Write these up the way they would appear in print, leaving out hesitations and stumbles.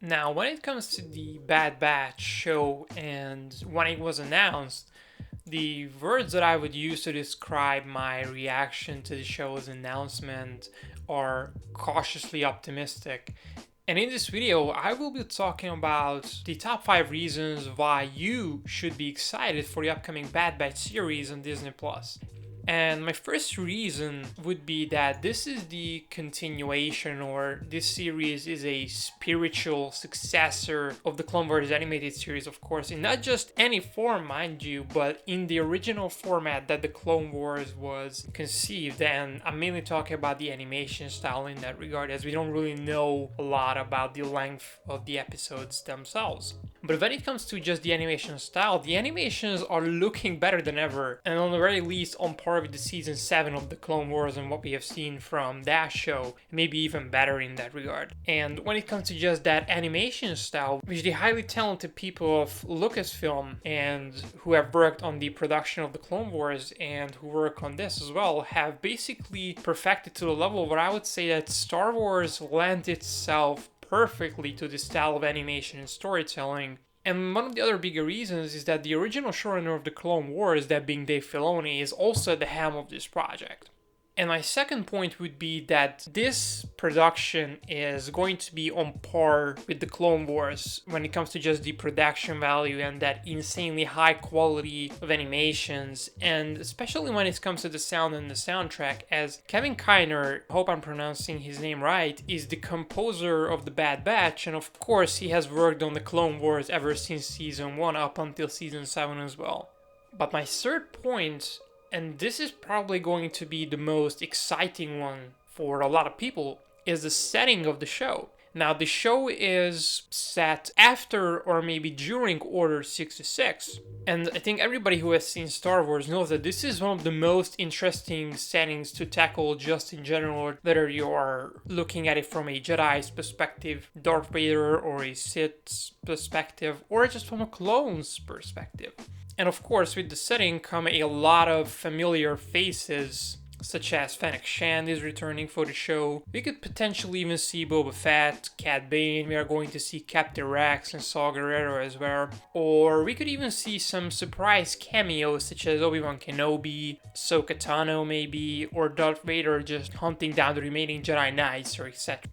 Now, when it comes to the Bad Batch show and when it was announced, the words that I would use to describe my reaction to the show's announcement are cautiously optimistic. And in this video, I will be talking about the top 5 reasons why you should be excited for the upcoming Bad Batch series on Disney Plus. And my first reason would be that this is the continuation, or this series is a spiritual successor of the Clone Wars animated series, of course, in not just any form, mind you, but in the original format that the Clone Wars was conceived. And I'm mainly talking about the animation style in that regard, as we don't really know a lot about the length of the episodes themselves. But when it comes to just the animation style, the animations are looking better than ever, and on the very least on par with the season 7 of the Clone Wars and what we have seen from that show, maybe even better in that regard. And when it comes to just that animation style, which the highly talented people of Lucasfilm and who have worked on the production of the Clone Wars and who work on this as well, have basically perfected to the level where I would say that Star Wars lent itself perfectly to this style of animation and storytelling. And one of the other bigger reasons is that the original showrunner of the Clone Wars, that being Dave Filoni, is also at the helm of this project. And my second point would be that this production is going to be on par with the Clone Wars when it comes to just the production value and that insanely high quality of animations, and especially when it comes to the sound and the soundtrack, as Kevin Kiner, I hope I'm pronouncing his name right, is the composer of The Bad Batch, and of course he has worked on the Clone Wars ever since season 1 up until season 7 as well. But my third point, and this is probably going to be the most exciting one for a lot of people, is the setting of the show. Now, the show is set after or maybe during Order 66, and I think everybody who has seen Star Wars knows that this is one of the most interesting settings to tackle just in general, whether you are looking at it from a Jedi's perspective, Darth Vader, or a Sith's perspective, or just from a clone's perspective. And of course, with the setting come a lot of familiar faces, such as Fennec Shand is returning for the show. We could potentially even see Boba Fett, Cad Bane, we are going to see Captain Rex and Saw Gerrera as well. Or we could even see some surprise cameos such as Obi-Wan Kenobi, Ahsoka Tano maybe, or Darth Vader just hunting down the remaining Jedi Knights or etc.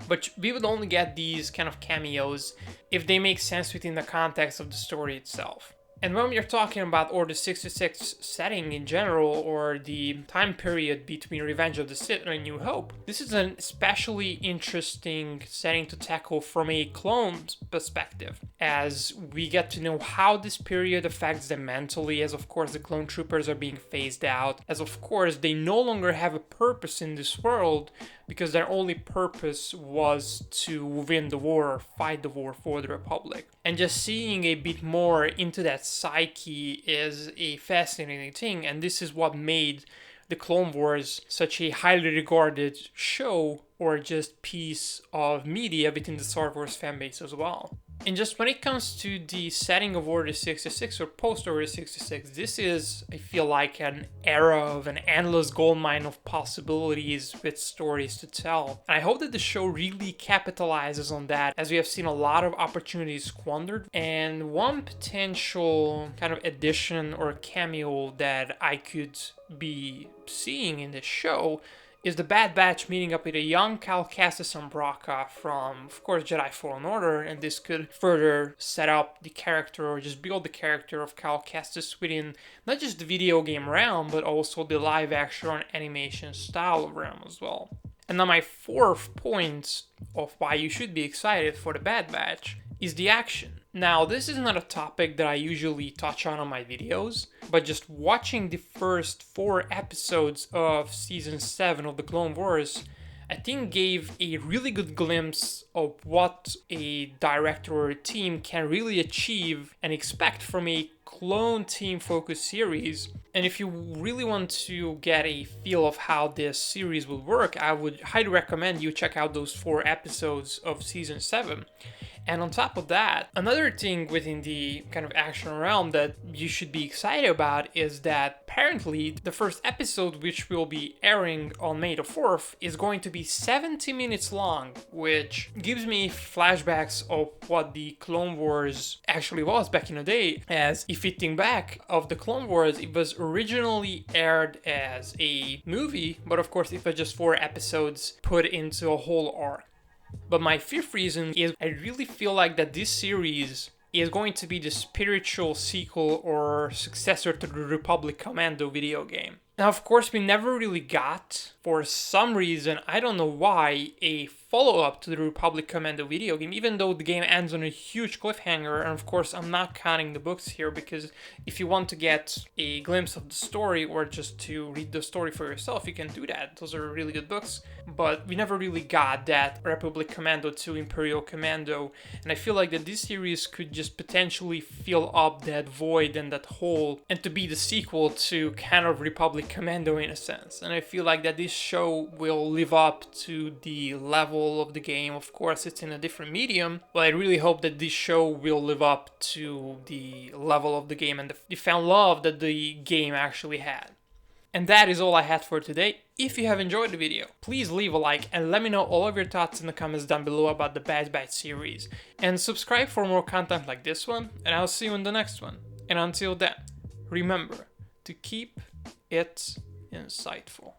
But we would only get these kind of cameos if they make sense within the context of the story itself. And when we're talking about Order 66 setting in general, or the time period between Revenge of the Sith and A New Hope, this is an especially interesting setting to tackle from a clone's perspective, as we get to know how this period affects them mentally, as of course the clone troopers are being phased out, as of course they no longer have a purpose in this world, because their only purpose was to win the war or fight the war for the Republic. And just seeing a bit more into that psyche is a fascinating thing, and this is what made the Clone Wars such a highly regarded show or just piece of media within the Star Wars fanbase as well. And just when it comes to the setting of Order 66 or post Order 66, this is, I feel like, an era of an endless goldmine of possibilities with stories to tell. And I hope that the show really capitalizes on that, as we have seen a lot of opportunities squandered. And one potential kind of addition or cameo that I could be seeing in this show is the Bad Batch meeting up with a young Cal Kestis and Bracca from, of course, Jedi Fallen Order, and this could further set up the character or just build the character of Cal Kestis within not just the video game realm, but also the live action or animation style realm as well. And now my fourth point of why you should be excited for the Bad Batch is the action. Now, this is not a topic that I usually touch on my videos, but just watching the first 4 episodes of Season 7 of the Clone Wars, I think gave a really good glimpse of what a director or a team can really achieve and expect from a clone team focused series. And if you really want to get a feel of how this series will work, I would highly recommend you check out those 4 episodes of Season 7. And on top of that, another thing within the kind of action realm that you should be excited about is that apparently the first episode, which will be airing on May the 4th, is going to be 70 minutes long, which gives me flashbacks of what the Clone Wars actually was back in the day. As if you think back of the Clone Wars, it was originally aired as a movie, but of course it was just 4 episodes put into a whole arc. But my fifth reason is I really feel like that this series is going to be the spiritual sequel or successor to the Republic Commando video game. Now, of course, we never really got, for some reason, I don't know why, a follow-up to the Republic Commando video game, even though the game ends on a huge cliffhanger. And of course, I'm not counting the books here, because if you want to get a glimpse of the story or just to read the story for yourself, you can do that. Those are really good books. But we never really got that Republic Commando to Imperial Commando. And I feel like that this series could just potentially fill up that void and that hole, and to be the sequel to kind of Republic Commando in a sense. And I feel like that this show will live up to the level of the game. Of course, it's in a different medium, but I really hope that this show will live up to the level of the game and the fan love that the game actually had. And that is all I had for today. If you have enjoyed the video, please leave a like and let me know all of your thoughts in the comments down below about the Bad Batch series. And subscribe for more content like this one, and I'll see you in the next one. And until then, remember to keep it insightful.